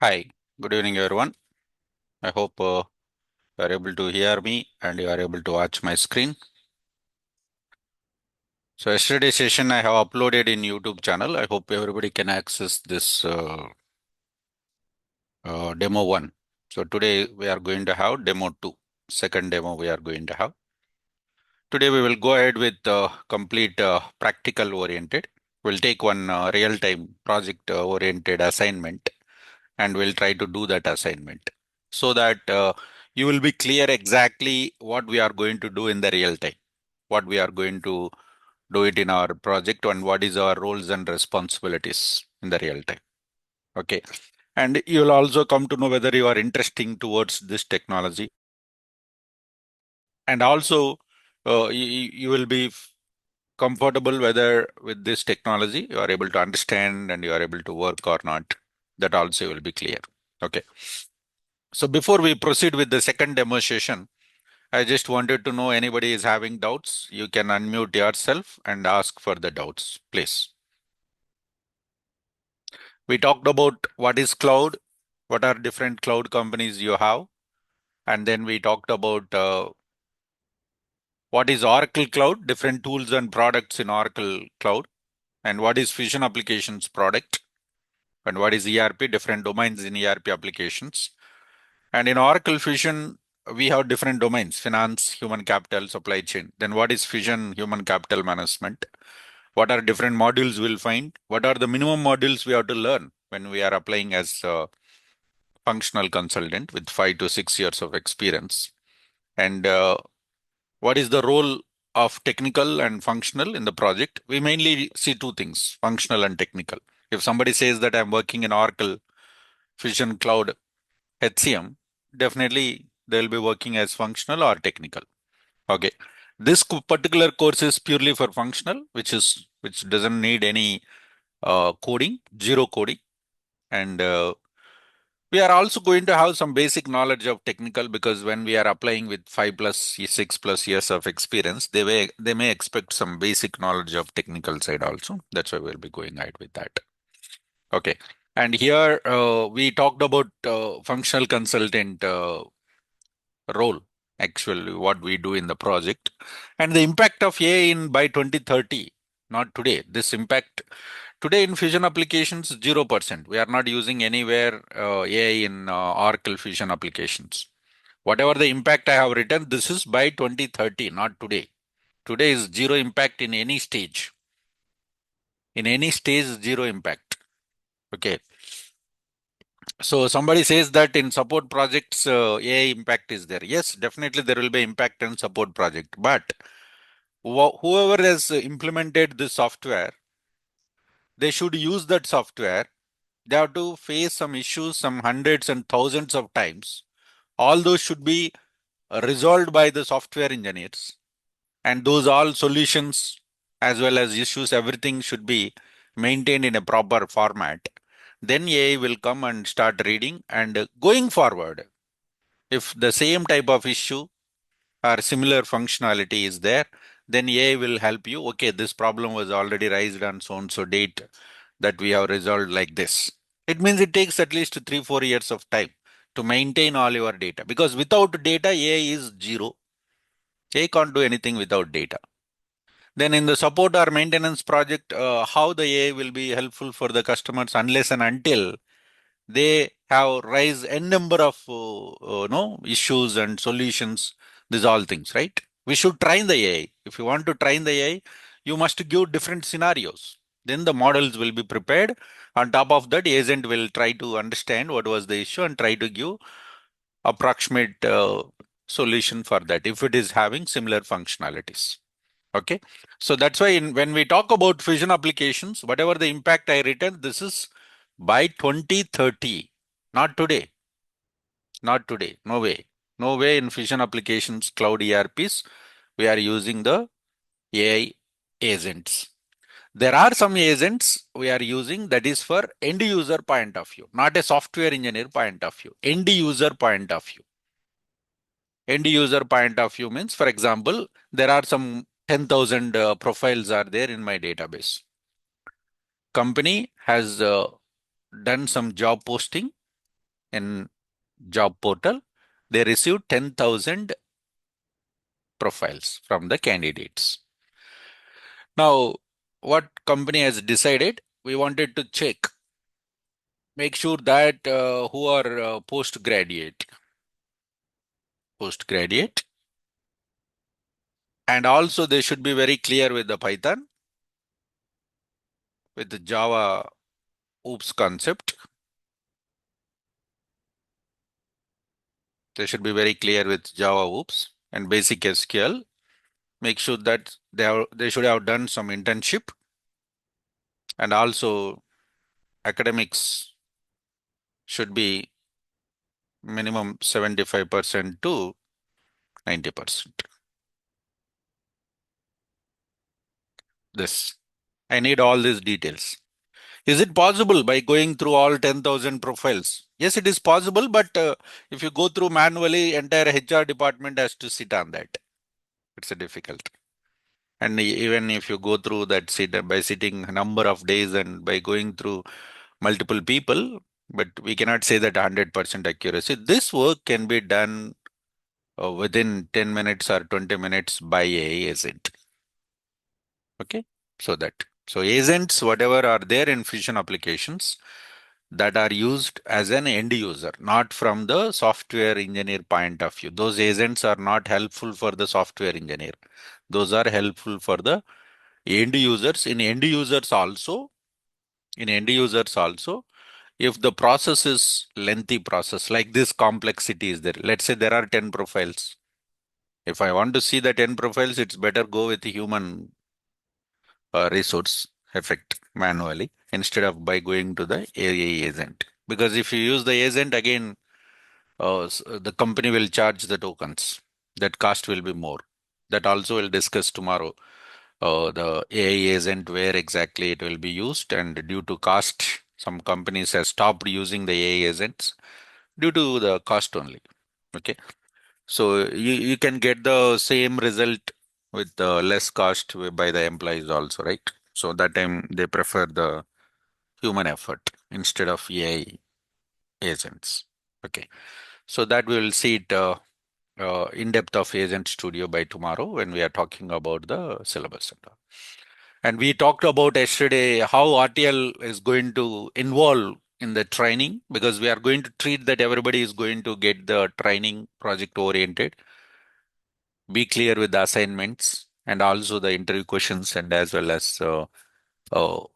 Hi, good evening, everyone. I hope you are able to hear me and you are able to watch my screen. So yesterday's session I have uploaded in YouTube channel. I hope everybody can access this demo one. So today we are going to have demo two. Second demo we are going to have. Today we will go ahead with complete practical oriented. We'll take one real-time project oriented assignment and we'll try to do that assignment so that you will be clear exactly what we are going to do in the real time, what we are going to do it in our project and what is our roles and responsibilities in the real time. Okay. And you will also come to know whether you are interesting towards this technology. And also you will be comfortable whether with this technology you are able to understand and you are able to work or not. That also will be clear. Okay. So before we proceed with the second demonstration, I just wanted to know anybody is having doubts. You can unmute yourself and ask for the doubts, please. We talked about what is cloud, what are different cloud companies you have, and then we talked about what is Oracle Cloud, different tools and products in Oracle Cloud, and what is Fusion Applications product, and what is ERP, different domains in ERP applications. And in Oracle Fusion, we have different domains: finance, human capital, supply chain. Then what is Fusion human capital management? What are different modules we'll find? What are the minimum modules we have to learn when we are applying as a functional consultant with 5 to 6 years of experience? And what is the role of technical and functional in the project? We mainly see two things: functional and technical. If somebody says that I'm working in Oracle Fusion Cloud HCM, definitely they'll be working as functional or technical. Okay. This particular course is purely for functional, which doesn't need any coding, zero coding. And we are also going to have some basic knowledge of technical because when we are applying with 5 plus 6 plus years of experience, they may expect some basic knowledge of technical side also. That's why we'll be going ahead with that. Okay. And here we talked about functional consultant role, actually, what we do in the project, and the impact of AI in by 2030. Not today. This impact today in Fusion applications 0%. We are not using anywhere AI in Oracle Fusion applications. Whatever the impact I have written, this is by 2030, not today. Today is zero impact in any stage. In any stage, zero impact. Okay. So somebody says that in support projects, AI impact is there. Yes, definitely there will be impact in support project. But whoever has implemented this software, they should use that software. They have to face some issues, some hundreds and thousands of times. All those should be resolved by the software engineers. And those all solutions as well as issues, everything should be maintained in a proper format. Then AI will come and start reading and going forward. If the same type of issue or similar functionality is there, then AI will help you. Okay, this problem was already raised on so and so date that we have resolved like this. It means it takes at least 3 4 years of time to maintain all your data because without data, AI is zero. AI can't do anything without data. Then in the support or maintenance project, how the AI will be helpful for the customers unless and until they have raised a number of no issues and solutions. These all things, right? We should train the AI. If you want to train the AI, you must give different scenarios. Then the models will be prepared. On top of that, agent will try to understand what was the issue and try to give approximate solution for that if it is having similar functionalities. Okay, so that's why when we talk about fusion applications, whatever the impact I written, this is by 2030, not today, not today, no way. No way in fusion applications, cloud ERPs, we are using the AI agents. There are some agents we are using that is for end user point of view, not a software engineer point of view, end user point of view. End user point of view means, for example, there are some 10,000 profiles are there in my database. Company has done some job posting in job portal, they received 10,000 profiles from the candidates. Now, what company has decided? We wanted to check, make sure that who are postgraduate, and also they should be very clear with the Python, with the Java OOPS concept. They should be very clear with Java OOPS and basic SQL. Make sure that they should have done some internship, and also academics should be minimum 75% to 90%. This. I need all these details. Is it possible by going through all 10,000 profiles? Yes, it is possible, but if you go through manually, entire HR department has to sit on that. It's a difficult. And even if you go through that by sitting a number of days and by going through multiple people, but we cannot say that 100% accuracy. This work can be done within 10 minutes or 20 minutes by a agent. Okay, so agents, whatever are there in Fusion applications that are used as an end user, not from the software engineer point of view. Those agents are not helpful for the software engineer. Those are helpful for the end users. In end users also, if the process is lengthy process, like this complexity is there, let's say there are 10 profiles. If I want to see the 10 profiles, it's better go with the human resource effect manually instead of by going to the AI agent. Because if you use the agent again, the company will charge the tokens. That cost will be more. That also we'll discuss tomorrow. The AI agent, where exactly it will be used, and due to cost, some companies have stopped using the AI agents due to the cost only. Okay. So you can get the same result with less cost by the employees also, right? So that time they prefer the human effort instead of AI agents. Okay. So that we will see it in depth of Agent Studio by tomorrow when we are talking about the syllabus and all. And we talked about yesterday how RTL is going to involve in the training, because we are going to treat that everybody is going to get the training project oriented, be clear with the assignments and also the interview questions, and as well as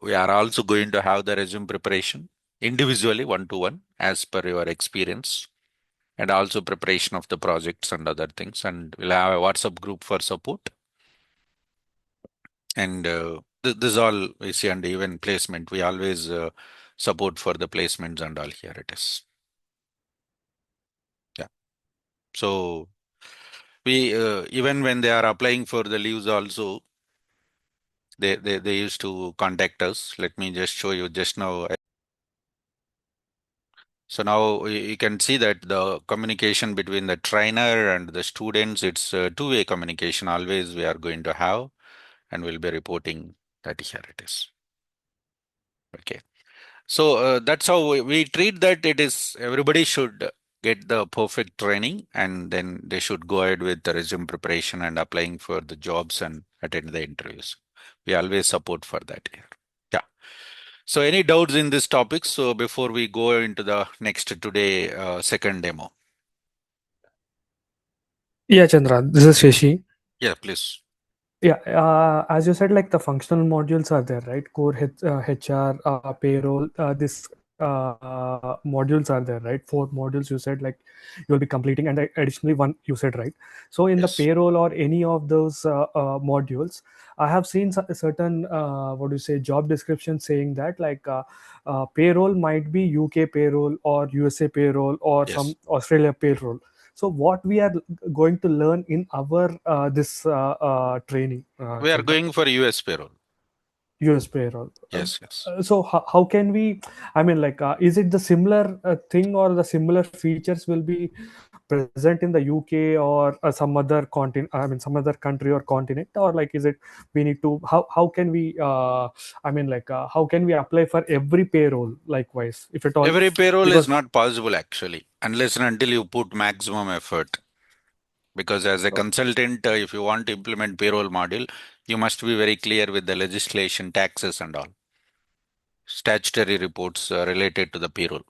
we are also going to have the resume preparation individually, one to one, as per your experience, and also preparation of the projects and other things. And we'll have a WhatsApp group for support. And this all we see, and even placement, we always support for the placements and all. Here it is. Yeah. So we even when they are applying for the leaves also, they used to contact us. Let me just show you just now. So now you can see that the communication between the trainer and the students, it's a two-way communication always we are going to have, and we'll be reporting that here it is. Okay. So that's how we treat that. It is everybody should get the perfect training, and then they should go ahead with the resume preparation and applying for the jobs and attend the interviews. We always support for that here. Yeah. So any doubts in this topic? So before we go into the next today second demo. Yeah, Chandra, this is Shashi. Yeah, please. Yeah, as you said, like the functional modules are there, right? Core HR, payroll, this modules are there, right? Four modules you said, like you'll be completing, and additionally one you said, right? So in the Yes. payroll or any of those modules, I have seen a certain what do you say job description saying that like payroll might be UK payroll or USA payroll or some Yes. Australia payroll. So what we are going to learn in our this training, We are Chandra? going for US payroll. US payroll. Yes, yes. So how can we? I mean, like, is it the similar thing or the similar features will be present in the UK or some other continent, I mean some other country or continent, or like is it we need to how can we how can we apply for every payroll likewise if at all, Every payroll is because not possible actually, unless and until you put maximum effort. Because as a consultant, if you want to implement payroll module, you must be very clear with the legislation, taxes and all, statutory reports related to the payroll.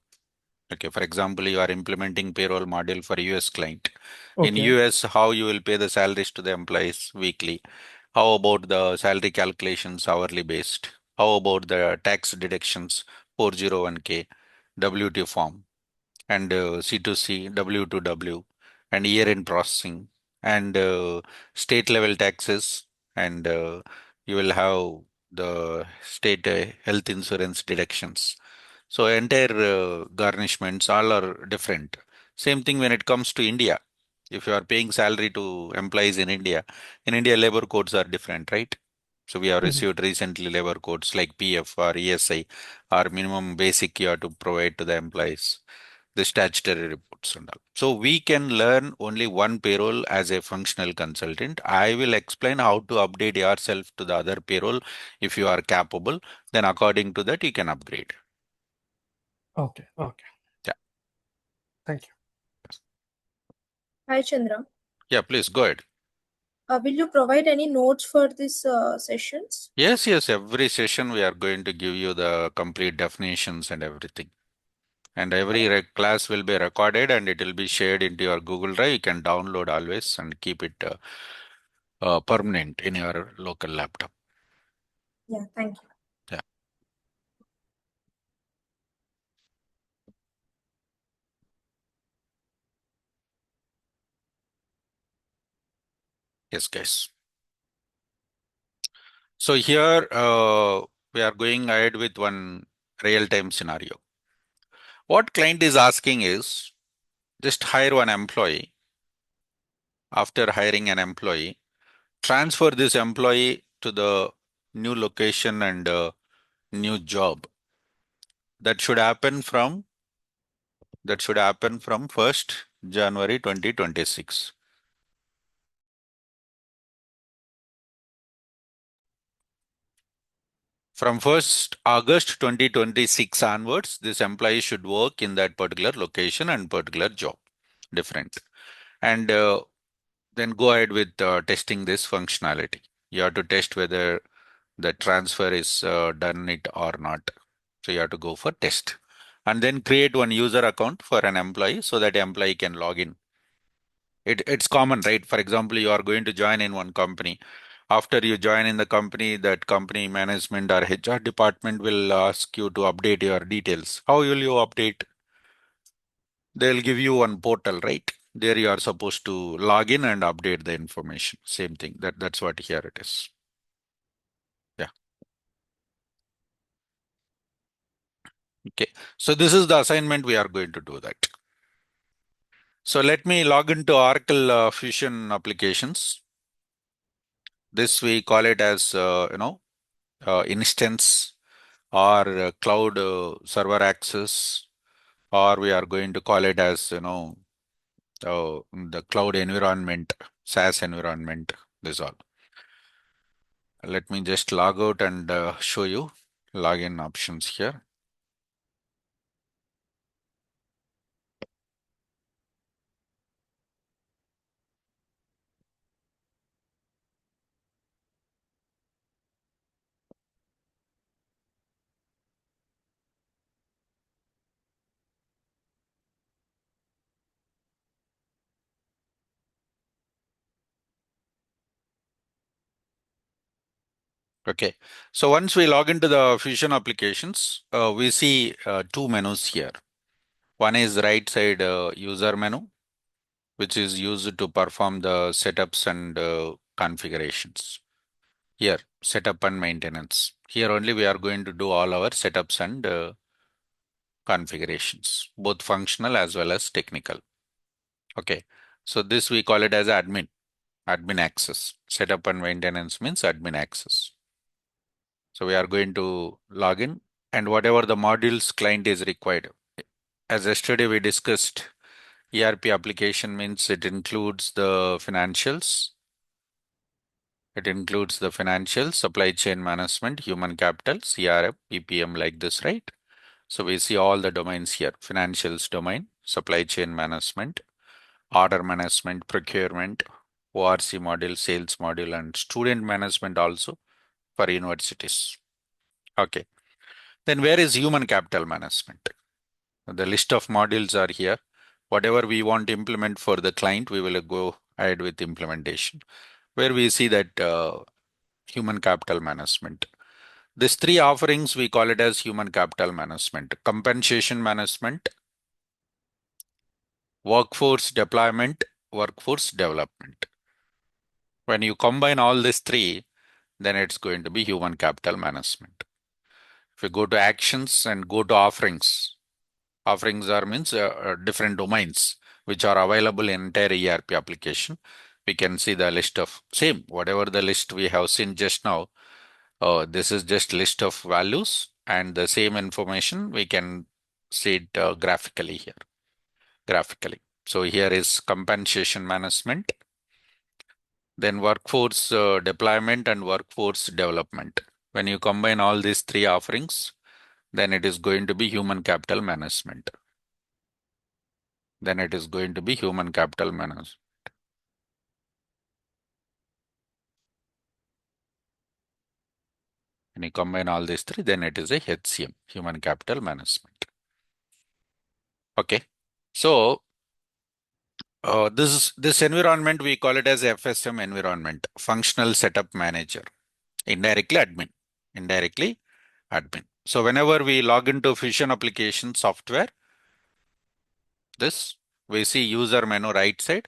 Okay, for example, you are implementing payroll module for US client. In okay. US, how you will pay the salaries to the employees weekly? How about the salary calculations hourly based? How about the tax deductions 401k, W2 form? And C2C, W2W, and year-end processing, and state level taxes, and you will have the state health insurance deductions. So entire garnishments all are different. Same thing when it comes to India. If you are paying salary to employees in India labor codes are different, right? So we have Mhm. received recently labor codes like PF or ESI or minimum basic you have to provide to the employees, the statutory reports and all. So we can learn only one payroll as a functional consultant. I will explain how to update yourself to the other payroll if you are capable. Then according to that, you can upgrade. Okay, okay. Yeah. Thank you. Hi Chandra. Yeah, please go ahead. Will you provide any notes for these sessions? Yes, yes. Every session we are going to give you the complete definitions and everything. And every class will be recorded and it will be shared into your Google Drive. You can download always and keep it permanent in your local laptop. Yeah, thank you. Yeah. Yes, guys. So here we are going ahead with one real-time scenario. What client is asking is just hire one employee. After hiring an employee, transfer this employee to the new location and new job. That should happen from 1st January 2026. From 1st August 2026 onwards, this employee should work in that particular location and particular job. Different. And then go ahead with testing this functionality. You have to test whether the transfer is done it or not. So you have to go for test. And then create one user account for an employee so that employee can log in. It's common, right? For example, you are going to join in one company. After you join in the company, that company management or HR department will ask you to update your details. How will you update? They'll give you one portal, right? There you are supposed to log in and update the information. Same thing. That's what here it is. Yeah. Okay. So this is the assignment we are going to do that. So let me log into Oracle Fusion applications. This we call it as instance or cloud server access, or we are going to call it as the cloud environment, SaaS environment. This all. Let me just log out and show you login options here. Okay, so once we log into the Fusion applications, we see two menus here. One is right side user menu, which is used to perform the setups and configurations. Here, setup and maintenance. Here only we are going to do all our setups and configurations, both functional as well as technical. Okay, so this we call it as admin access. Setup and maintenance means admin access. So we are going to log in and whatever the modules client is required. As yesterday we discussed, ERP application means it includes the financials. It includes the financials, supply chain management, human capital, CRM, PPM like this, right? So we see all the domains here: financials domain, supply chain management, order management, procurement, ORC module, sales module, and student management also for universities. Okay. Then where is human capital management? The list of modules are here. Whatever we want to implement for the client, we will go ahead with implementation. Where we see that human capital management. These three offerings, we call it as human capital management: compensation management, workforce deployment, workforce development. When you combine all these three, then it's going to be human capital management. If you go to actions and go to offerings, offerings are means different domains which are available in entire ERP application. We can see the list of same, whatever the list we have seen just now. This is just list of values, and the same information we can see it graphically here. Graphically. So here is compensation management, then workforce deployment and workforce development. When you combine all these three offerings, then it is going to be human capital management. Then it is going to be human capital management. When you combine all these three, then it is a HCM, human capital management. Okay. So this environment, we call it as FSM environment, functional setup manager, indirectly admin, indirectly admin. So whenever we log into Fusion application software, this we see user menu right side.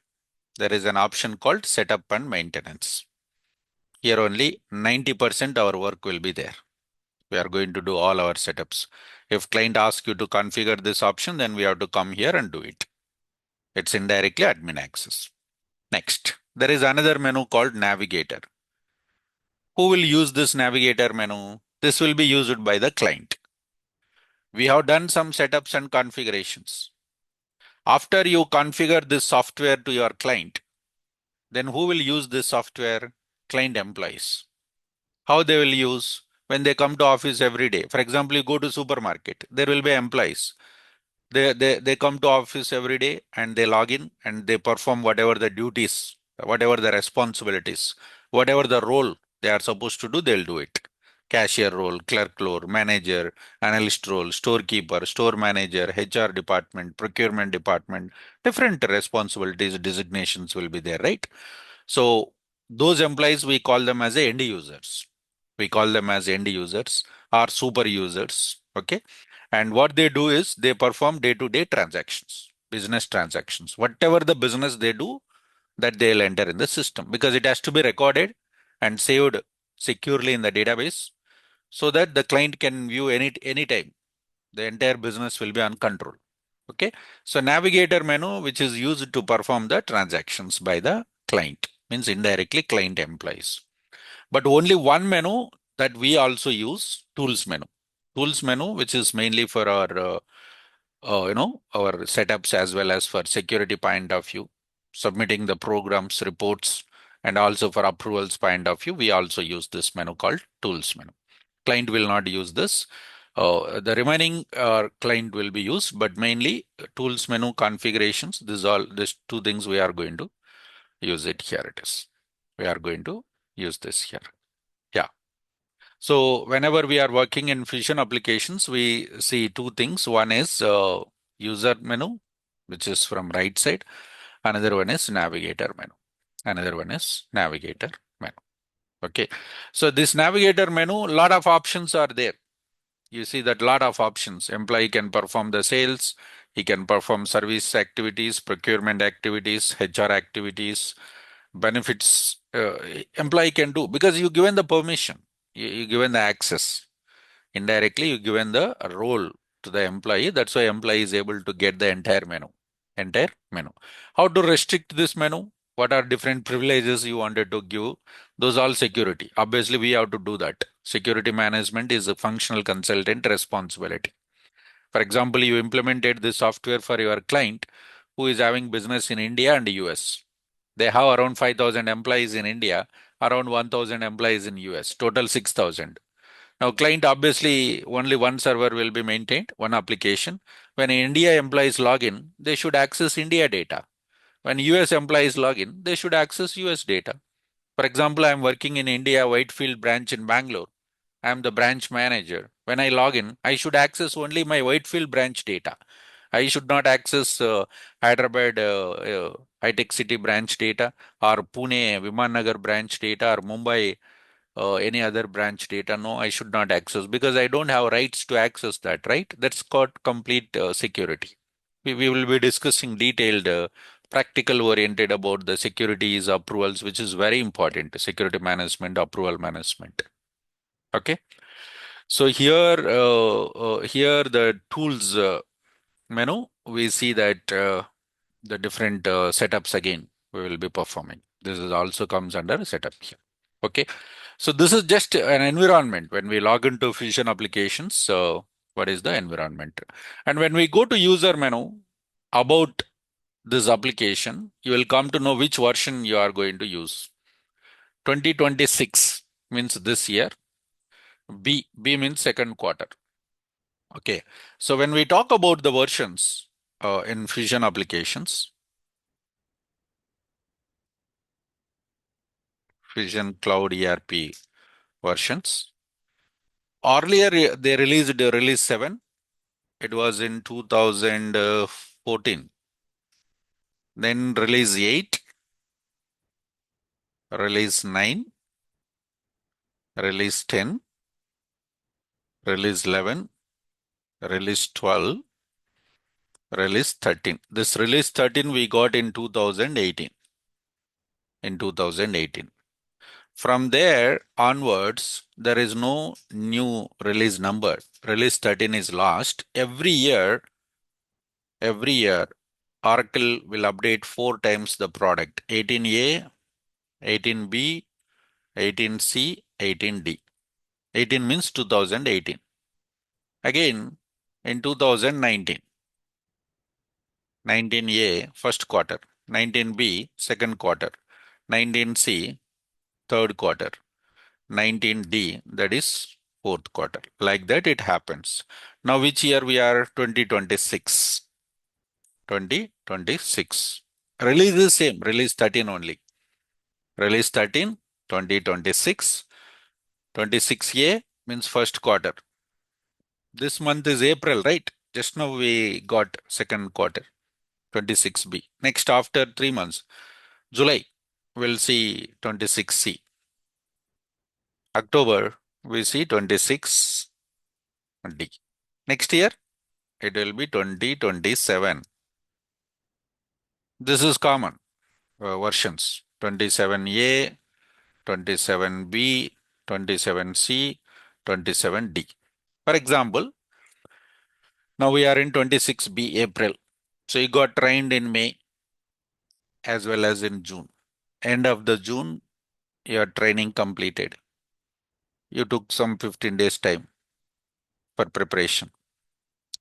There is an option called setup and maintenance. Here only 90% our work will be there. We are going to do all our setups. If client asks you to configure this option, then we have to come here and do it. It's indirectly admin access. Next, there is another menu called navigator. Who will use this navigator menu? This will be used by the client. We have done some setups and configurations. After you configure this software to your client, then who will use this software? Client employees. How they will use? When they come to office every day. For example, you go to supermarket, there will be employees. They come to office every day and they log in and they perform whatever the duties, whatever the responsibilities, whatever the role they are supposed to do, they'll do it. Cashier role, clerk role, manager, analyst role, storekeeper, store manager, HR department, procurement department, different responsibilities, designations will be there, right? So those employees, we call them as end users. We call them as end users or super users. Okay. And what they do is they perform day-to-day transactions, business transactions. Whatever the business they do, that they'll enter in the system because it has to be recorded and saved securely in the database so that the client can view any time. The entire business will be on control. Okay. So navigator menu, which is used to perform the transactions by the client, means indirectly client employees. But only one menu that we also use, tools menu. Tools menu, which is mainly for our our setups as well as for security point of view, submitting the programs, reports, and also for approvals point of view, we also use this menu called tools menu. Client will not use this. The remaining client will be used, but mainly tools menu configurations. These two things we are going to use it. Here it is. We are going to use this here. Yeah. So whenever we are working in Fusion applications, we see two things. One is user menu, which is from right side. Another one is navigator menu. Another one is navigator menu. Okay. So this navigator menu, a lot of options are there. You see that lot of options. Employee can perform the sales. He can perform service activities, procurement activities, HR activities, benefits. Employee can do because you given the permission. You given the access. Indirectly, you given the role to the employee. That's why employee is able to get the entire menu. Entire menu. How to restrict this menu? What are different privileges you wanted to give? Those all security. Obviously, we have to do that. Security management is a functional consultant responsibility. For example, you implemented this software for your client. who is having business in India and US. They have around 5,000 employees in India, around 1,000 employees in US, total 6,000. Now, client obviously only one server will be maintained, one application. When India employees log in, they should access India data. When US employees log in, they should access US data. For example, I'm working in India Whitefield branch in Bangalore. I'm the branch manager. When I log in, I should access only my Whitefield branch data. I should not access Hyderabad High-Tech City branch data or Pune Viman branch data or Mumbai any other branch data. No, I should not access because I don't have rights to access that, right? That's called complete security. We will be discussing detailed, practical oriented about the securities approvals, which is very important, security management, approval management. Okay. So here the tools menu, we see that the different setups again we will be performing. This is also comes under setup here. Okay. So this is just an environment. When we log into Fusion applications, so what is the environment? And when we go to user menu about this application, you will come to know which version you are going to use. 2026 means this year. B means second quarter. Okay. So when we talk about the versions in Fusion applications, Fusion Cloud ERP versions. Earlier, they released release 7. It was in 2014. Then release 8, release 9, release 10, release 11, release 12, release 13. This release 13 we got in 2018. In 2018. From there onwards, there is no new release number. Release 13 is lost. Every year, Oracle will update 4 times the product. 18A, 18B, 18C, 18D. 18 means 2018. Again, in 2019, 19A, first quarter, 19B, second quarter, 19C, third quarter, 19D, that is fourth quarter. Like that it happens. Now which year we are? 2026. 2026. Release is same, release 13 only. Release 13, 2026. 26A means first quarter. This month is April, right? Just now we got second quarter, 26B. Next, after 3 months, July, we'll see 26C. October, we see 26D. Next year, it will be 2027. This is common versions, 27A, 27B, 27C, 27D. For example, now we are in 26B April. So you got trained in May as well as in June. End of the June, your training completed. You took some 15 days time for preparation.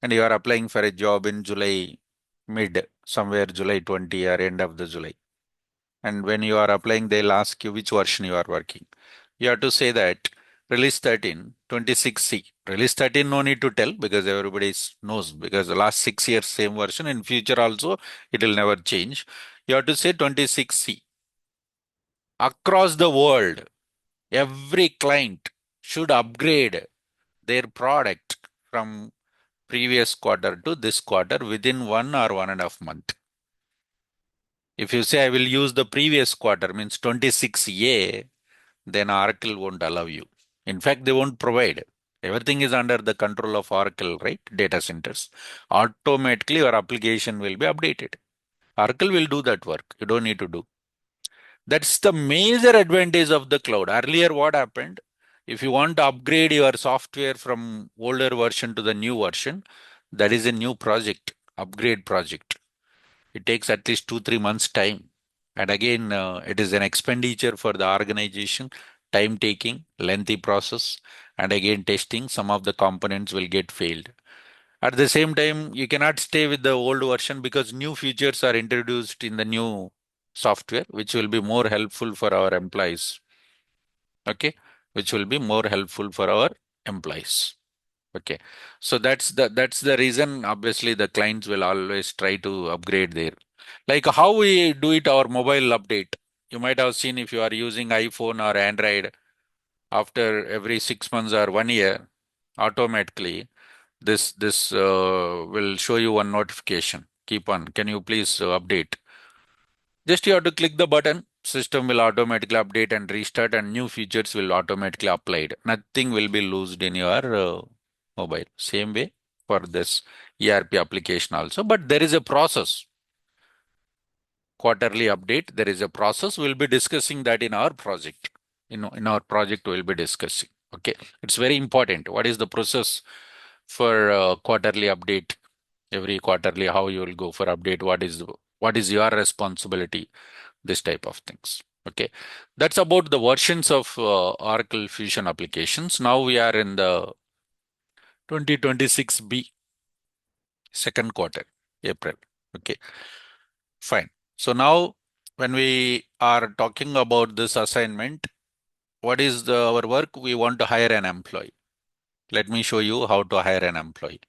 And you are applying for a job in July, mid, somewhere July 20 or end of the July. And when you are applying, they'll ask you which version you are working. You have to say that release 13, 26C. Release 13, no need to tell because everybody knows because the last 6 years, same version. In future also, it will never change. You have to say 26C. Across the world, every client should upgrade their product from previous quarter to this quarter within 1 or 1.5 months. If you say I will use the previous quarter, means 26A, then Oracle won't allow you. In fact, they won't provide. Everything is under the control of Oracle, right? Data centers. Automatically your application will be updated. Oracle will do that work. You don't need to do. That's the major advantage of the cloud. Earlier, what happened? If you want to upgrade your software from older version to the new version, that is a new project, upgrade project. It takes at least 2-3 months time. And again, it is an expenditure for the organization, time taking, lengthy process, and again testing. Some of the components will get failed. At the same time, you cannot stay with the old version because new features are introduced in the new software, which will be more helpful for our employees. Okay, which will be more helpful for our employees. Okay, so that's the reason. Obviously, the clients will always try to upgrade their, like how we do it. Our mobile update. You might have seen if you are using iPhone or Android, after every 6 months or 1 year, automatically this will show you one notification. Keep on. Can you please update? Just you have to click the button. System will automatically update and restart, and new features will automatically applied. Nothing will be loosed in your mobile. Same way for this ERP application also. But there is a process. Quarterly update. There is a process. We'll be discussing that in our project. In our project, we'll be discussing. Okay, it's very important. What is the process for quarterly update? Every quarterly, how you will go for update? What is your responsibility? This type of things. Okay, that's about the versions of Oracle Fusion applications. Now we are in the 2026B second quarter, April. Okay, fine. So now when we are talking about this assignment, what is our work? We want to hire an employee. Let me show you how to hire an employee.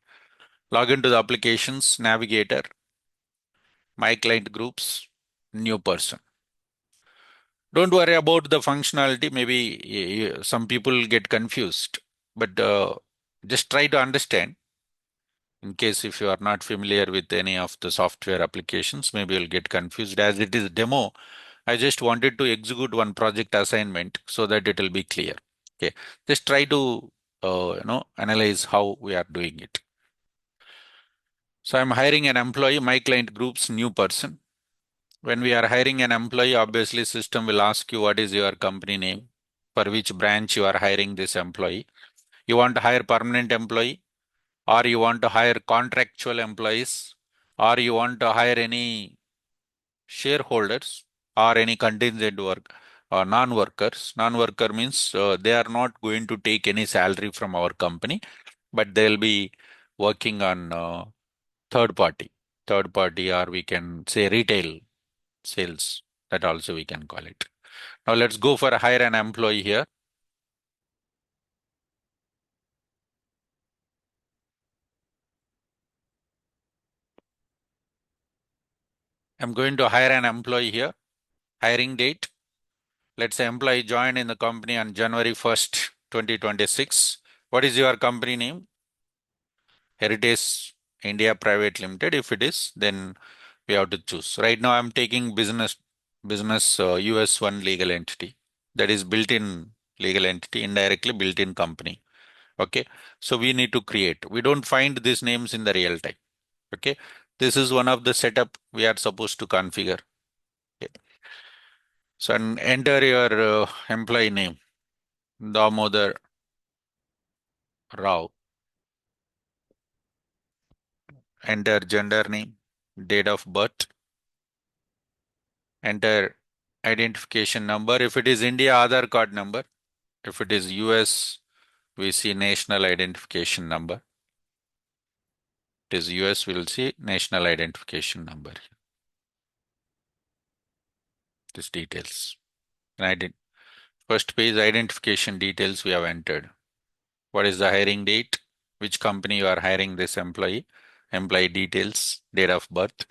Log into the applications, navigator, my client groups, new person. Don't worry about the functionality. Maybe some people get confused, but just try to understand. In case if you are not familiar with any of the software applications, maybe you'll get confused. As it is demo, I just wanted to execute one project assignment so that it will be clear. Okay, just try to analyze how we are doing it. So I'm hiring an employee, my client group's new person. When we are hiring an employee, obviously system will ask you what is your company name, for which branch you are hiring this employee. You want to hire permanent employee, or you want to hire contractual employees, or you want to hire any shareholders or any contingent work or non-workers. Non-worker means they are not going to take any salary from our company, but they'll be working on third party, or we can say retail sales. That also we can call it. Now let's go for hire an employee here. I'm going to hire an employee here. Hiring date. Let's say employee joined in the company on January 1st, 2026. What is your company name? Heritage India Private Limited. If it is, then we have to choose. Right now I'm taking business US one legal entity. That is built-in legal entity, indirectly built-in company. Okay. So we need to create. We don't find these names in the real time. Okay. This is one of the setup we are supposed to configure. Okay. So enter your employee name, Damodar Rao. Enter gender name, date of birth. Enter identification number. If it is India, Aadhaar card number. If it is US, we see national identification number. It is US, we'll see national identification number. This details. First page identification details we have entered. What is the hiring date? Which company you are hiring this employee? Employee details, date of birth,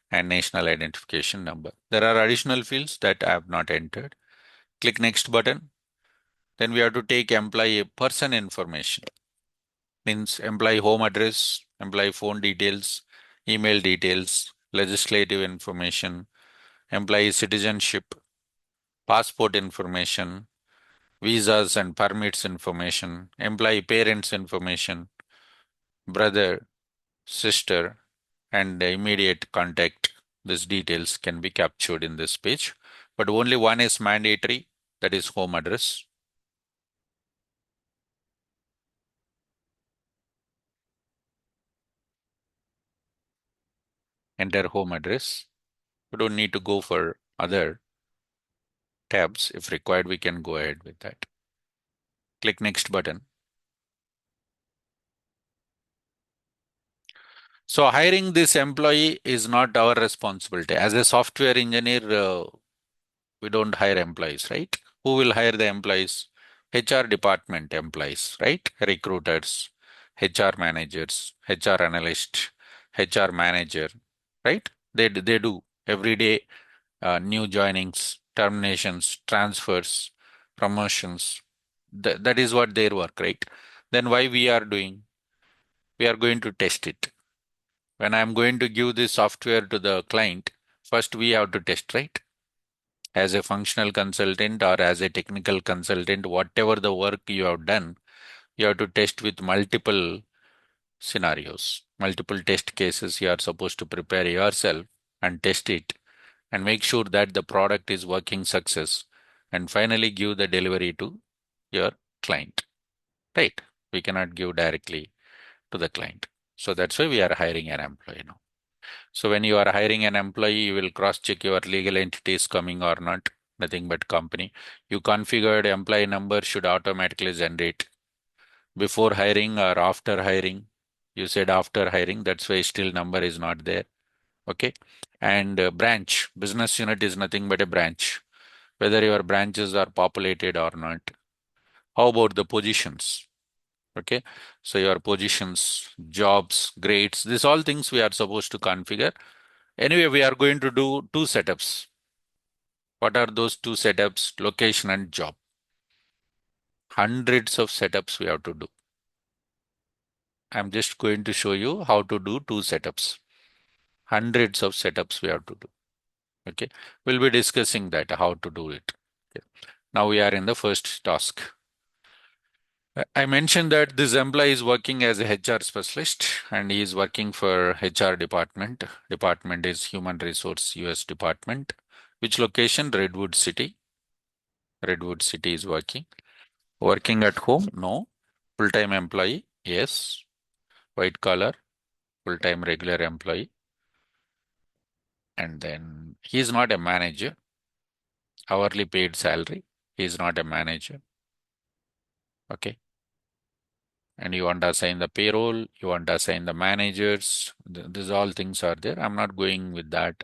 and national identification number. There are additional fields that I have not entered. Click next button. Then we have to take employee person information. Means employee home address, employee phone details, email details, legislative information, employee citizenship, passport information, visas and permits information, employee parents information, brother, sister, and the immediate contact. These details can be captured in this page, but only one is mandatory, that is home address. Enter home address. We don't need to go for other tabs. If required, we can go ahead with that. Click next button. So hiring this employee is not our responsibility. As a software engineer, we don't hire employees, right? Who will hire the employees? HR department employees, right? Recruiters, HR managers, HR analyst, HR manager, right? They do every day new joinings, terminations, transfers, promotions. That is what their work, right? Then why we are doing? We are going to test it. When I'm going to give this software to the client, first we have to test, right? As a functional consultant or as a technical consultant, whatever the work you have done, you have to test with multiple scenarios, multiple test cases. You are supposed to prepare yourself and test it and make sure that the product is working success and finally give the delivery to your client, right? We cannot give directly to the client. So that's why we are hiring an employee now. So when you are hiring an employee, you will cross check your legal entities coming or not, nothing but company. You configured employee number should automatically generate before hiring or after hiring. You said after hiring, that's why still number is not there. Okay. And branch, business unit is nothing but a branch, whether your branches are populated or not. How about the positions? Okay. So your positions, jobs, grades, these all things we are supposed to configure. Anyway, we are going to do two setups. What are those two setups? Location and job. Hundreds of setups we have to do. I'm just going to show you how to do two setups. Hundreds of setups we have to do. Okay. We'll be discussing that, how to do it. Okay. Now we are in the first task. I mentioned that this employee is working as a HR specialist and he is working for HR department. Department is Human Resource US Department. Which location? Redwood City. Redwood City is working. Working at home? No. Full-time employee? Yes. White collar? Full-time regular employee. And then he is not a manager. Hourly paid salary. He is not a manager. Okay. And you want to assign the payroll, you want to assign the managers. These all things are there. I'm not going with that.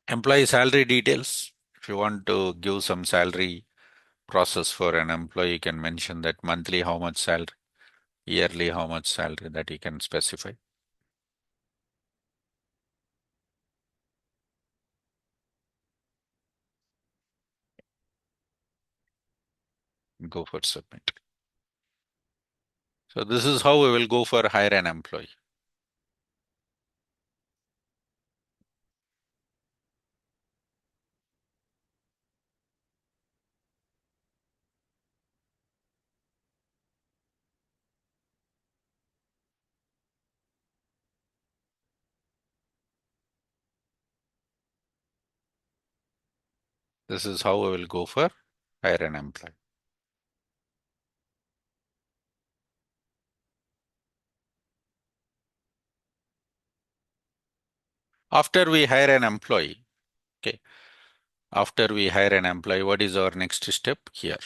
Employee salary details. If you want to give some salary process for an employee, you can mention that monthly how much salary, yearly how much salary that you can specify. Go for submit. So this is how we will go for hire an employee. This is how we will go for hire an employee. After we hire an employee, okay, after we hire an employee, what is our next step here?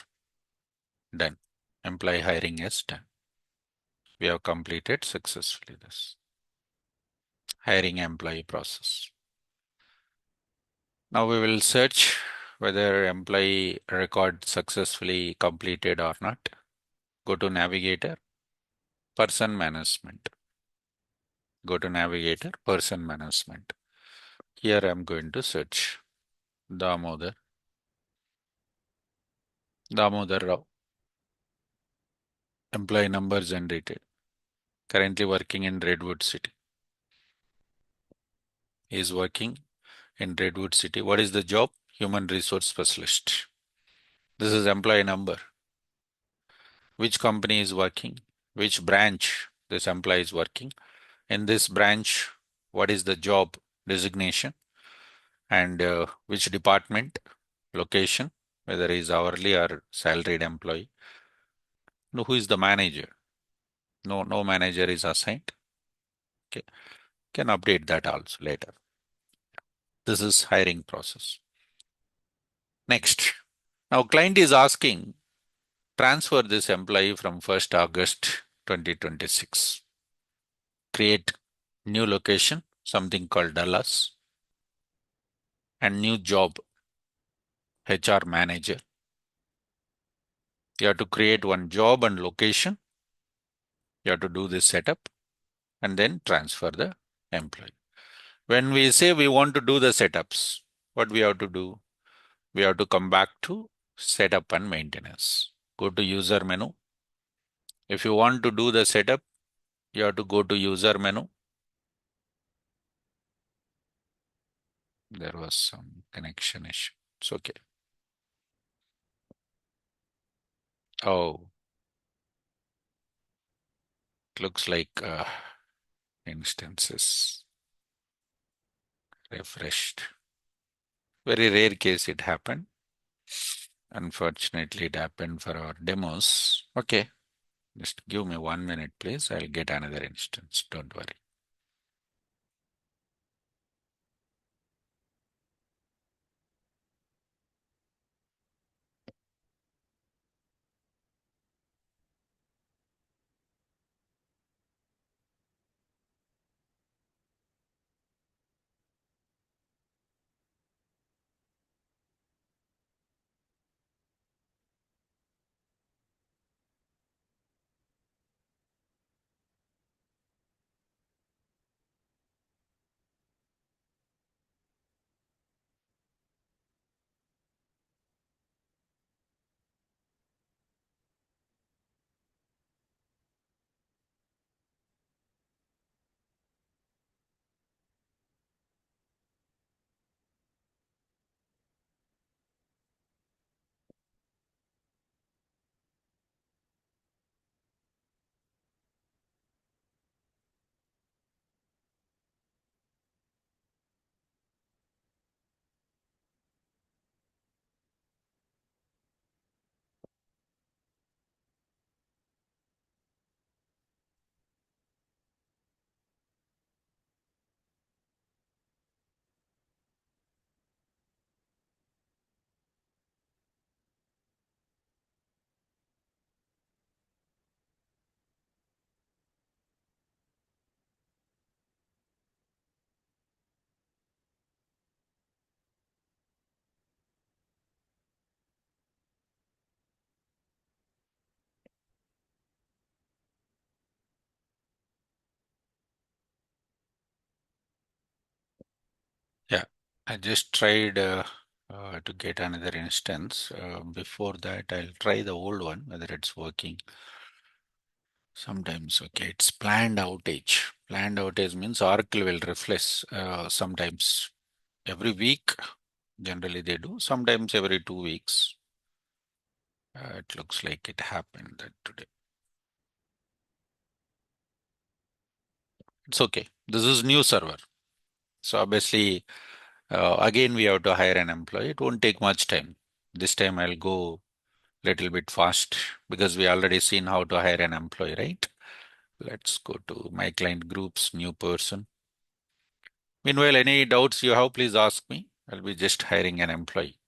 Done. Employee hiring is done. We have completed successfully this hiring employee process. Now we will search whether employee record successfully completed or not. Go to navigator, person management. Go to navigator, person management. Here I'm going to search Damodar. Damodar Rao. Employee number generated. Currently working in Redwood City. He is working in Redwood City. What is the job? Human resource specialist. This is employee number. Which company is working? Which branch this employee is working? In this branch, what is the job designation? And which department, location, whether he is hourly or salaried employee. No, who is the manager? No manager is assigned. Okay, can update that also later. This is hiring process. Next, now client is asking transfer this employee from 1st August 2026. Create new location, something called Dallas, and new job, HR manager. You have to create one job and location. You have to do this setup and then transfer the employee. When we say we want to do the setups, what we have to do? We have to come back to setup and maintenance. Go to user menu. If you want to do the setup, you have to go to user menu. There was some connection issue. It's okay. Oh, it looks like instances refreshed. Very rare case it happened. Unfortunately, it happened for our demos. Okay, just give me 1 minute, please. I'll get another instance. Don't worry. Yeah, I just tried to get another instance. Before that, I'll try the old one, whether it's working. Sometimes, okay, it's planned outage. Planned outage means Oracle will refresh sometimes every week. Generally, they do. Sometimes every 2 weeks. It looks like it happened that today. It's okay. This is new server. So obviously, again, we have to hire an employee. It won't take much time. This time I'll go little bit fast because we already seen how to hire an employee, right? Let's go to my client groups, new person. Meanwhile, any doubts you have, please ask me. I'll be just hiring an employee.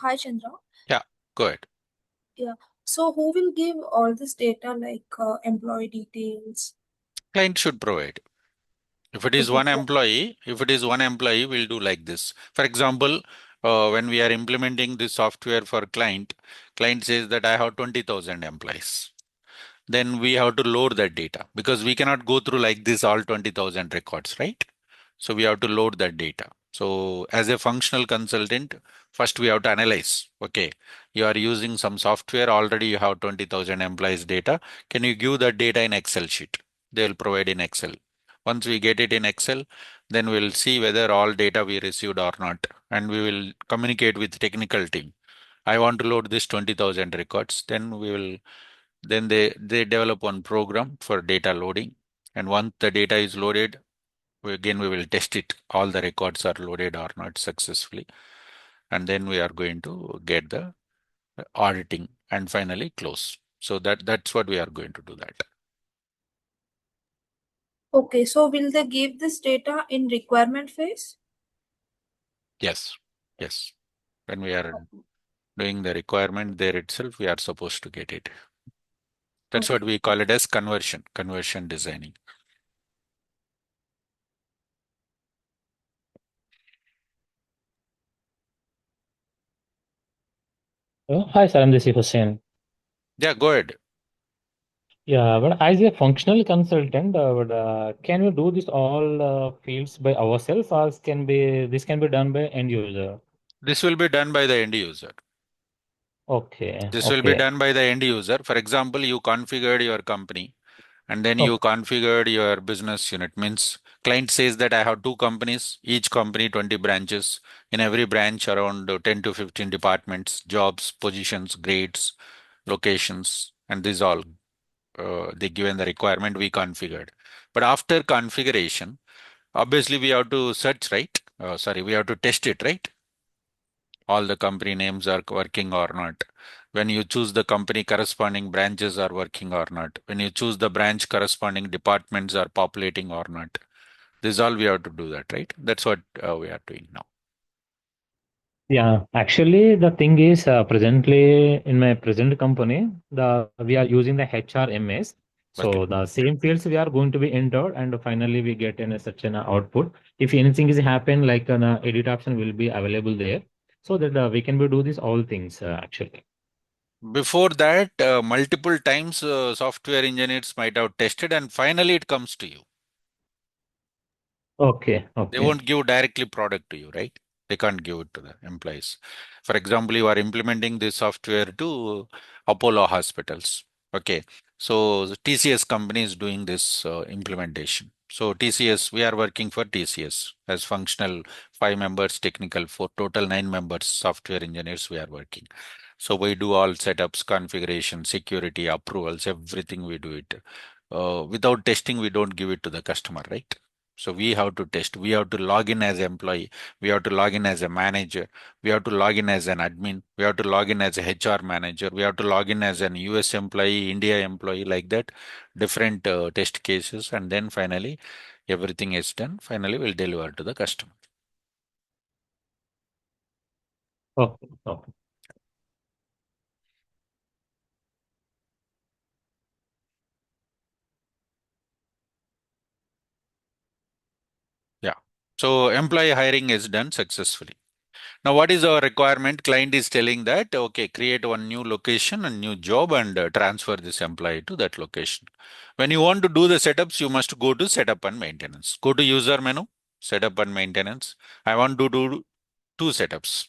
Hi, Chandra. Yeah, go ahead. Yeah. So who will give all this data like employee details? Client should provide. If it is Okay. one employee, we'll do like this. For example, when we are implementing this software for client says that I have 20,000 employees. then we have to load that data because we cannot go through like this all 20,000 records, right? So we have to load that data. So as a functional consultant, first we have to analyze. Okay, you are using some software, already you have 20,000 employees data. Can you give that data in Excel sheet? They will provide in Excel. Once we get it in Excel, then we'll see whether all data we received or not. And we will communicate with technical team. I want to load this 20,000 records. Then they develop one program for data loading. And once the data is loaded, we will test it. All the records are loaded or not successfully. And then we are going to get the auditing and finally close. So that's what we are going to do that. Okay, so will they give this data in requirement phase? Yes. Yes. When we are doing the requirement there itself, we are supposed to get it. That's what Okay. we call it as conversion designing. Hi, sir. I'm Desi Hussain. Yeah, go ahead. Yeah, but as a functional consultant, can we do this all fields by ourselves, or this can be done by end user? This will be done by the end user. Okay, This will be okay, done by the end user. For example, you configured your company and then you okay. configured your business unit. Means client says that I have two companies, each company 20 branches. In every branch around 10 to 15 departments, jobs, positions, grades, locations, and these all they given the requirement we configured. But after configuration, obviously we have to search, right? Sorry, we have to test it, right? All the company names are working or not. When you choose the company, corresponding branches are working or not. When you choose the branch, corresponding departments are populating or not. This is all we have to do that, right? That's what we are doing now. Yeah, actually, the thing is, presently in my present company, the we are using the HRMS. Okay. So the same fields we are going to be entered, and finally we get in a, such an output. If anything is happen, like an edit option will be available there, so that we can be do this all things actually. Before that, multiple times software engineers might have tested and finally it comes to you. Okay, They okay. won't give directly product to you, right? They can't give it to the employees. For example, you are implementing this software to Apollo hospitals. Okay. So the TCS company is doing this implementation. So TCS, we are working for TCS as functional 5 members, technical for total 9 members, software engineers we are working. So we do all setups, configuration, security, approvals, everything we do it. Without testing, we don't give it to the customer, right? So we have to test. We have to log in as employee. We have to log in as a manager. We have to log in as an admin. We have to log in as a HR manager. We have to log in as an US employee, India employee, like that. Different test cases. And then finally, everything is done. Finally, we'll deliver to the customer. Okay, okay. Yeah. So employee hiring is done successfully. Now, what is our requirement? Client is telling that, okay, create one new location and new job and transfer this employee to that location. When you want to do the setups, you must go to setup and maintenance. Go to user menu, setup and maintenance. I want to do two setups.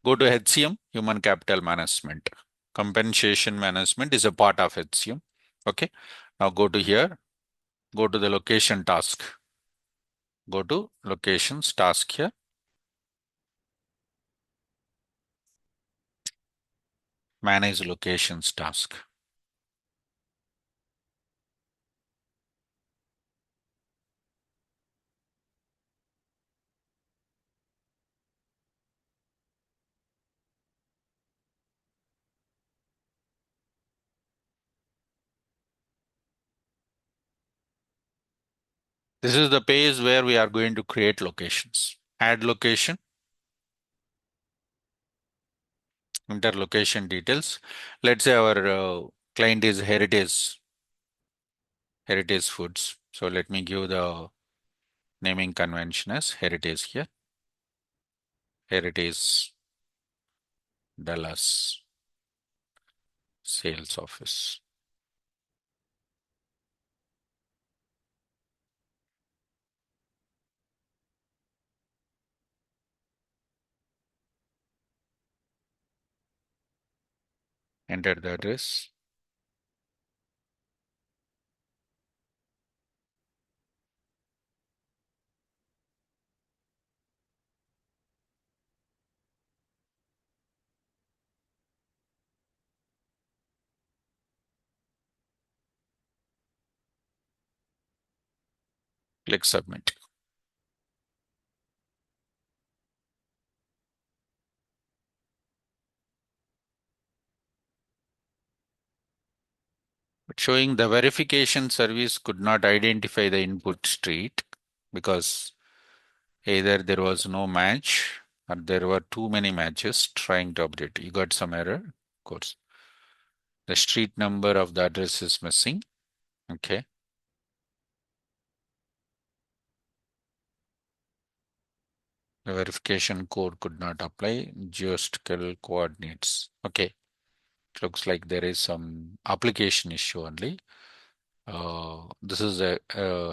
Go to HCM, human capital management. Compensation management is a part of HCM. Okay. Now go to here, go to the location task. Go to locations task here. Manage locations task. This is the page where we are going to create locations. Add location, enter location details. Let's say our client is Heritage Foods. So let me give the naming convention as Heritage here. Heritage Dallas Sales Office. enter the address. Click submit. But showing the verification service could not identify the input street because either there was no match or there were too many matches trying to update. You got some error, of course. The street number of the address is missing. Okay. The verification code could not apply. Geostatistical coordinates. Okay. Looks like there is some application issue only. This is a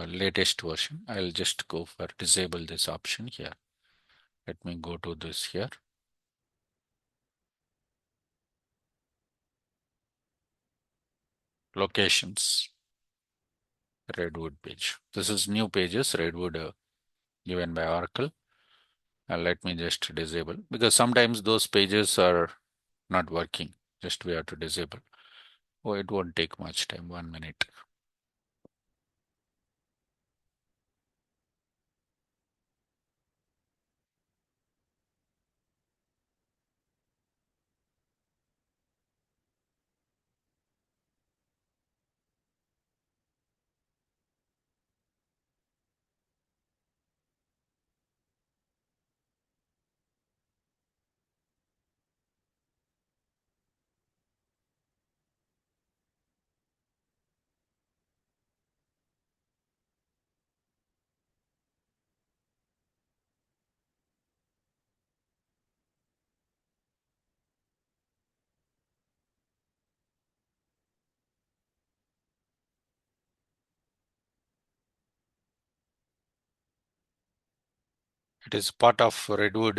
latest version. I'll just go for disable this option here. Let me go to this here. Locations. Redwood page. This is new pages, Redwood given by Oracle. And let me just disable because sometimes those pages are not working. Just we have to disable. Oh, it won't take much time, 1 minute. It is part of Redwood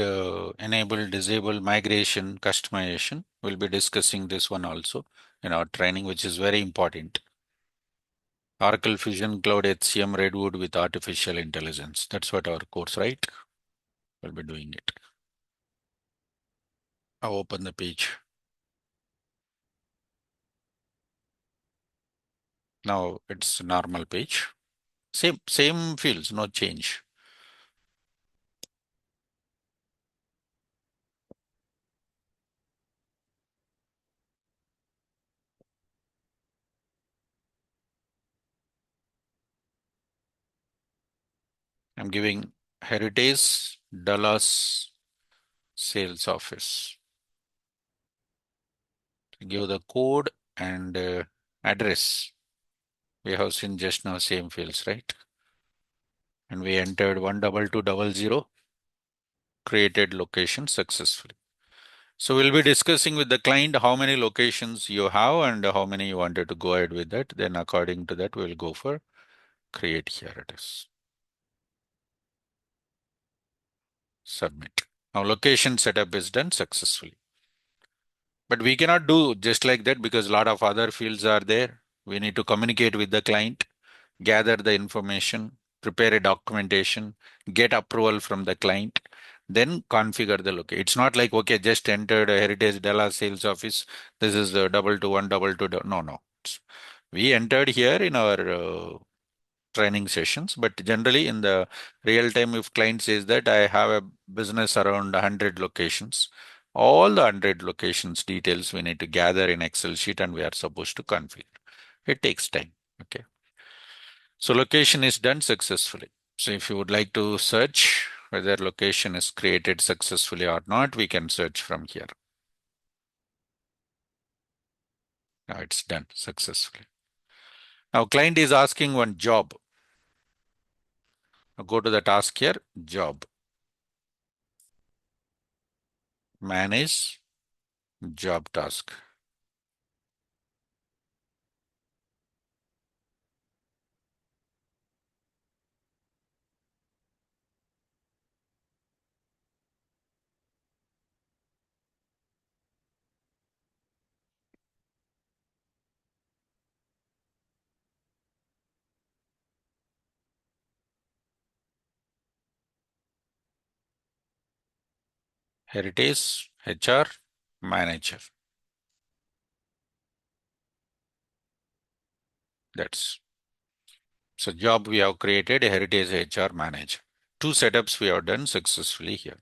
enable, disable, migration, customization. We'll be discussing this one also in our training, which is very important. Oracle Fusion Cloud HCM Redwood with artificial intelligence. That's what our course, right? We'll be doing it. I'll open the page. Now it's normal page. Same fields, no change. I'm giving Heritage Dallas Sales Office. Give the code and address. We have seen just now same fields, right? And we entered 12200, created location successfully. So we'll be discussing with the client how many locations you have and how many you wanted to go ahead with that. Then according to that, we'll go for create. Here it is. Submit. Now location setup is done successfully. But we cannot do just like that because a lot of other fields are there. We need to communicate with the client, gather the information, prepare a documentation, get approval from the client, then configure the location. It's not like, okay, just entered a Heritage Dallas sales office. This is the 22122. No, no. We entered here in our training sessions, but generally in the real time, if client says that I have a business around 100 locations, all the 100 locations details we need to gather in Excel sheet and we are supposed to configure. It takes time. Okay. So location is done successfully. So if you would like to search whether location is created successfully or not, we can search from here. Now it's done successfully. Now client is asking one job. Now go to the task here, job. Manage job task. Heritage HR manager. That's so job we have created, a heritage HR manager. Two setups we have done successfully here.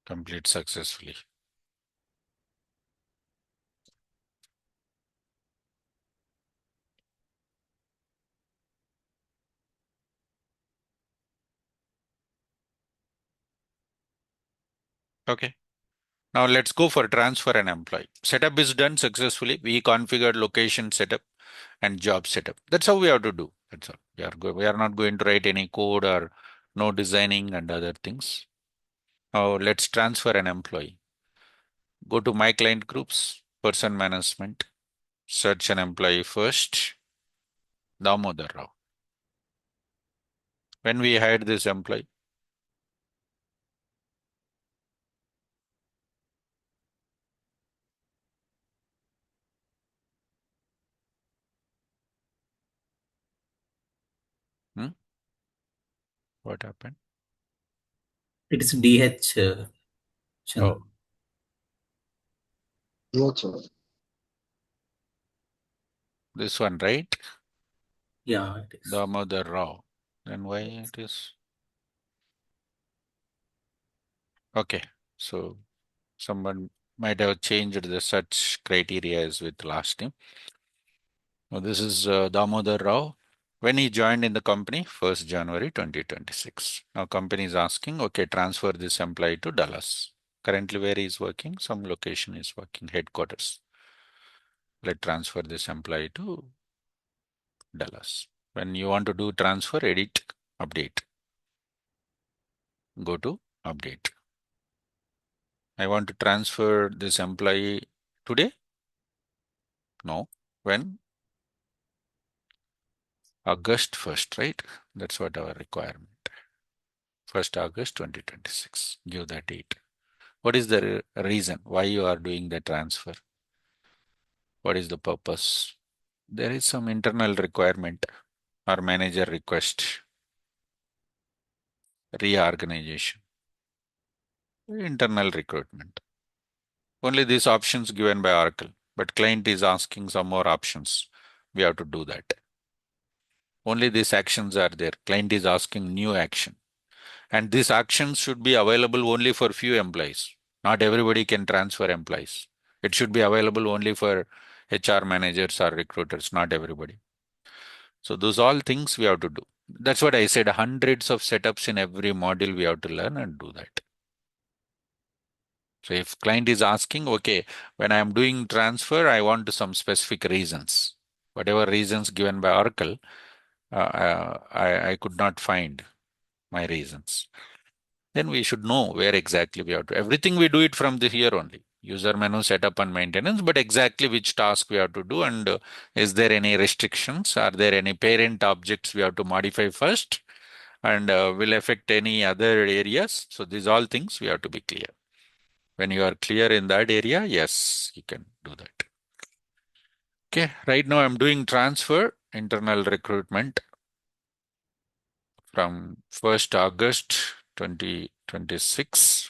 Complete successfully. Okay. Now let's go for transfer an employee. Setup is done successfully. We configured location setup and job setup. That's how we have to do. That's all. We are not going to write any code or no designing and other things. Now let's transfer an employee. Go to my client groups, person management, search an employee first, Damodar Rao. When we hired this employee, hmm, what happened? It is DH, Chandra. Oh, this one, right? Yeah, it is. Damodar Rao. Then why it is? Okay, so someone might have changed the search criteria as with last name. Now this is Damodar Rao. When he joined in the company, 1st January 2026. Now company is asking, okay, transfer this employee to Dallas. Currently where he is working, some location is working, headquarters. Let transfer this employee to Dallas. When you want to do transfer, edit, update. Go to update. I want to transfer this employee today? No. When? August 1st, right? That's what our requirement. 1st August 2026. Give that date. What is the reason why you are doing the transfer? What is the purpose? There is some internal requirement or manager request. Reorganization. Internal recruitment. Only these options given by Oracle, but client is asking some more options. We have to do that. Only these actions are there. Client is asking new action. And these actions should be available only for few employees. Not everybody can transfer employees. It should be available only for HR managers or recruiters, not everybody. So those all things we have to do. That's what I said, hundreds of setups in every module we have to learn and do that. So if client is asking, okay, when I am doing transfer, I want some specific reasons. Whatever reasons given by Oracle, I could not find my reasons. Then we should know where exactly we have to. Everything we do it from the here only. User menu setup and maintenance, but exactly which task we have to do and is there any restrictions? Are there any parent objects we have to modify first and will affect any other areas? So these all things we have to be clear. When you are clear in that area, yes, you can do that. Okay, right now I'm doing transfer, internal recruitment from 1st August 2026.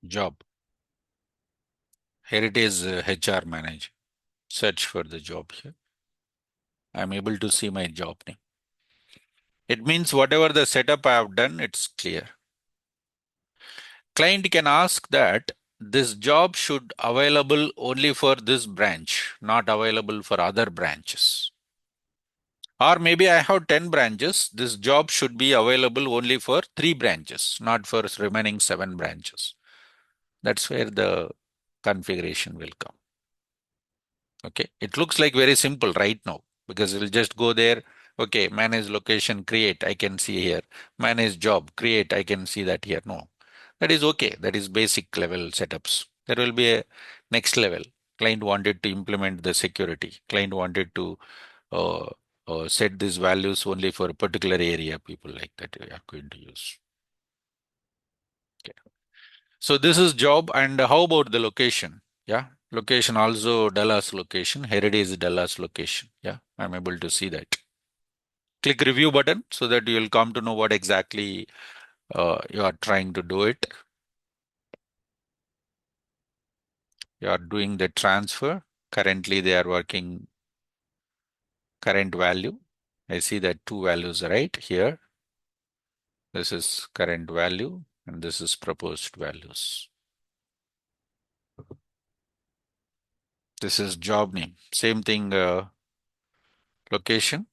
Job. Heritage HR manager. Search for the job here. I'm able to see my job name. It means whatever the setup I have done, it's clear. Client can ask that this job should available only for this branch, not available for other branches. Or maybe I have 10 branches. This job should be available only for 3 branches, not for remaining 7 branches. That's where the configuration will come. Okay, it looks like very simple right now because we'll just go there. Okay, manage location, create, I can see here. Manage job, create, I can see that here. No, that is okay. That is basic level setups. There will be a next level. Client wanted to implement the security. Client wanted to uh, set these values only for a particular area. People like that we are going to use. So this is job, and how about the location? Yeah, location also Dallas location, Heritage Dallas location. Yeah, I'm able to see that. Click review button so that you will come to know what exactly you are trying to do it. You are doing the transfer. Currently they are working current value. I see that two values right here. This is current value and this is proposed values. This is job name. Same thing, location,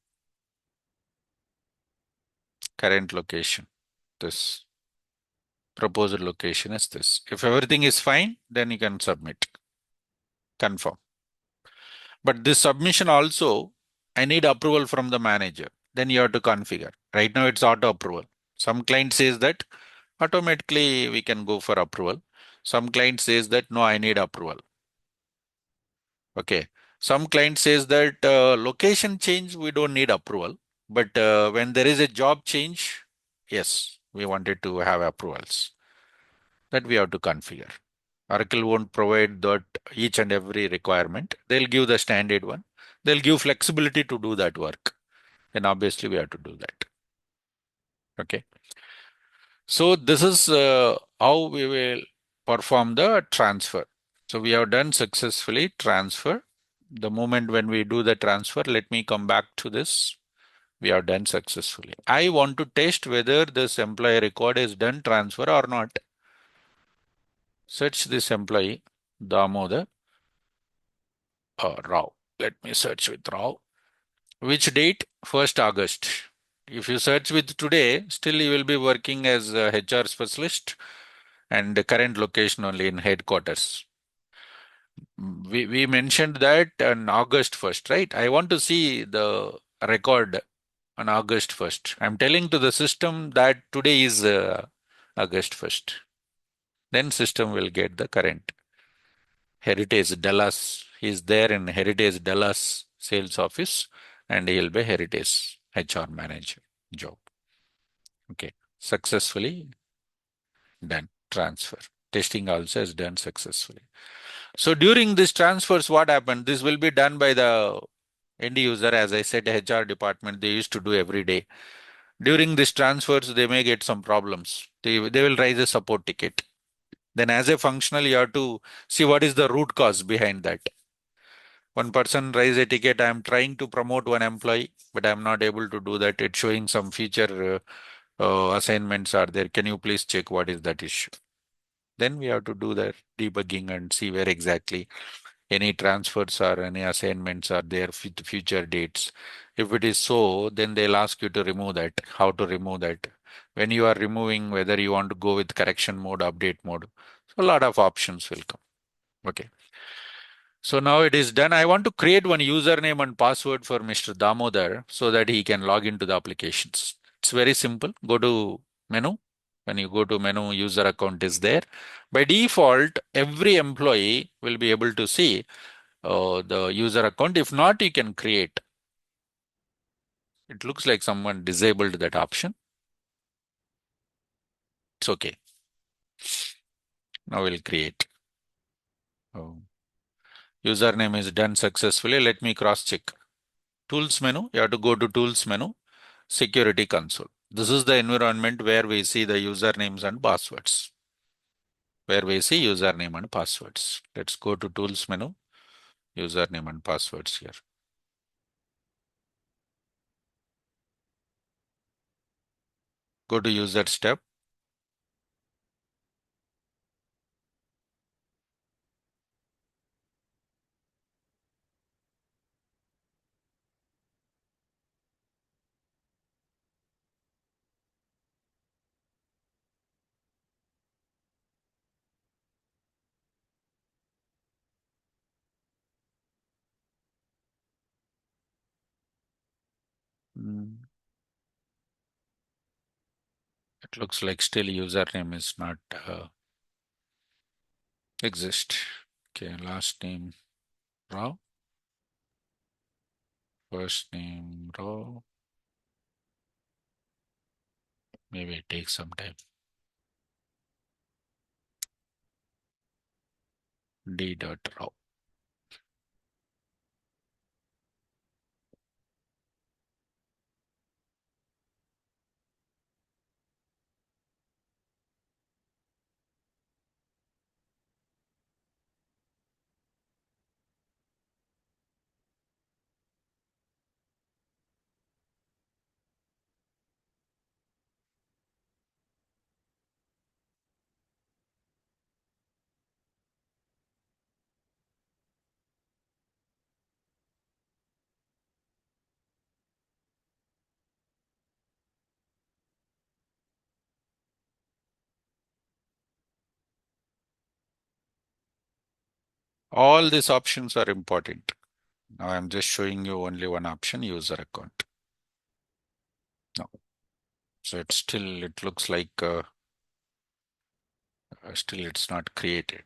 current location. This proposed location is this. If everything is fine, then you can submit, confirm. But this submission also, I need approval from the manager. Then you have to configure. Right now it's auto approval. Some client says that automatically we can go for approval. Some client says that no, I need approval. Okay. Some client says that location change, we don't need approval. But when there is a job change, yes, we wanted to have approvals. That we have to configure. Oracle won't provide that each and every requirement. They'll give the standard one. They'll give flexibility to do that work. Then obviously we have to do that. Okay. So this is how we will perform the transfer. So we have done successfully transfer. The moment when we do the transfer, let me come back to this. We have done successfully. I want to test whether this employee record is done transfer or not. Search this employee, Damodar Rao. Let me search with Rao. Which date? 1st August. If you search with today, still you will be working as a HR specialist and the current location only in headquarters. We mentioned that on August 1st, right? I want to see the record on August 1st. I'm telling to the system that today is August 1st. Then system will get the current. Heritage Dallas. He's there in Heritage Dallas sales office and he'll be Heritage HR manager job. Okay. Successfully done. Transfer. Testing also is done successfully. So during this transfers, what happened? This will be done by the end user. As I said, HR department, they used to do every day. During these transfers, they may get some problems. They will raise a support ticket. Then as a functional, you have to see what is the root cause behind that. One person raise a ticket, I'm trying to promote one employee, but I'm not able to do that. It's showing some future assignments are there. Can you please check what is that issue? Then we have to do the debugging and see where exactly any transfers or any assignments are there with future dates. If it is so, then they'll ask you to remove that, how to remove that. When you are removing, whether you want to go with correction mode, update mode. So a lot of options will come. Okay. So now it is done. I want to create one username and password for Mr. Damodar so that he can log into the applications. It's very simple. Go to menu. When you go to menu, user account is there. By default, every employee will be able to see the user account. If not, you can create. It looks like someone disabled that option. It's okay. Now we'll create. Oh. Username is done successfully. Let me cross check. Tools menu. You have to go to tools menu. Security console. This is the environment where we see the usernames and passwords. Where we see username and passwords. Let's go to tools menu. Username and passwords here. Go to users tab. It looks like still username is not exist. Okay, last name Rao. First name Rao. Maybe it takes some time. d.row. All these options are important. Now I'm just showing you only one option, user account. No. So it's still, it looks like still it's not created.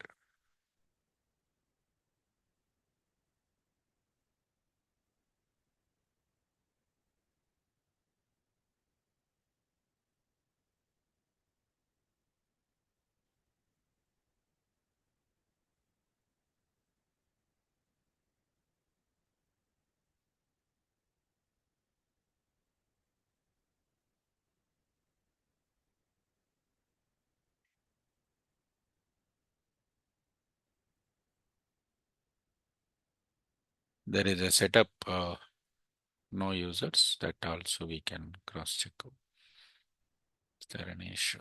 There is a setup, no users, that also we can cross check. Is there any issue?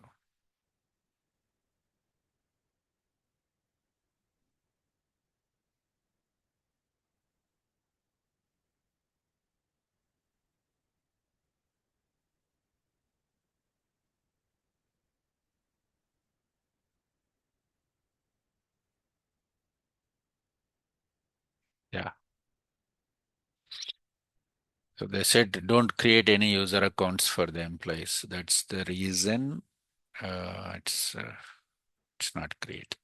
Yeah. So they said don't create any user accounts for the employees. That's the reason it's not created.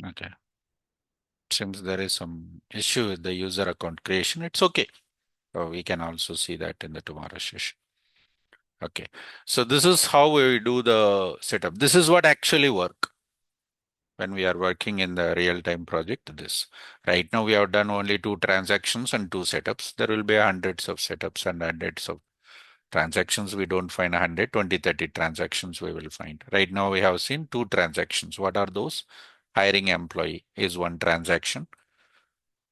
Okay. Seems there is some issue with the user account creation. It's okay. We can also see that in the tomorrow session. Okay. So this is how we do the setup. This is what actually work when we are working in the real-time project. This right now we have done only 2 transactions and 2 setups. There will be hundreds of setups and hundreds of transactions. We don't find 100, 20, 30 transactions we will find. Right now we have seen 2 transactions. What are those? Hiring employee is one transaction.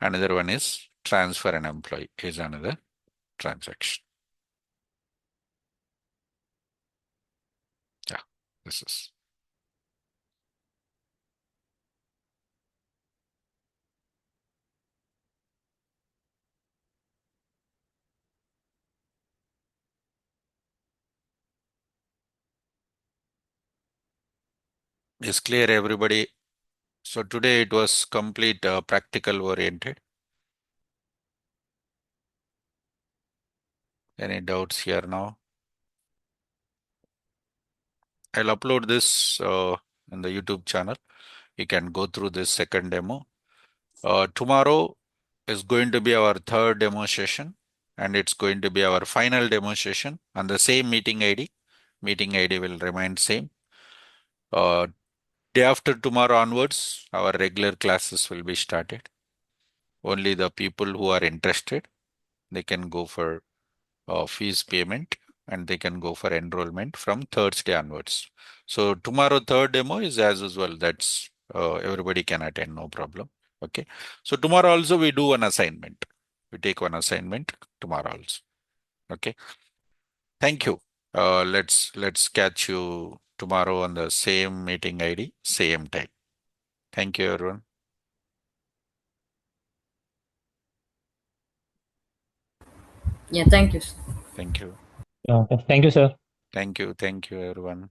Another one is transfer an employee is another transaction. Yeah, this is. Is clear, everybody? So today it was complete practical oriented. Any doubts here now? I'll upload this in the YouTube channel. You can go through this second demo. Tomorrow is going to be our third demo session, and it's going to be our final demo session on the same meeting ID. Meeting ID will remain same. Day after tomorrow onwards, our regular classes will be started. Only the people who are interested, they can go for fees payment and they can go for enrollment from Thursday onwards. So tomorrow third demo is as usual. That's everybody can attend, no problem. Okay. So tomorrow also we do an assignment. We take one assignment tomorrow also. Okay. Thank you. Let's catch you tomorrow on the same meeting ID, same time. Thank you, everyone. Yeah, thank you. Thank you. Thank you, sir. Thank you. Thank you, everyone.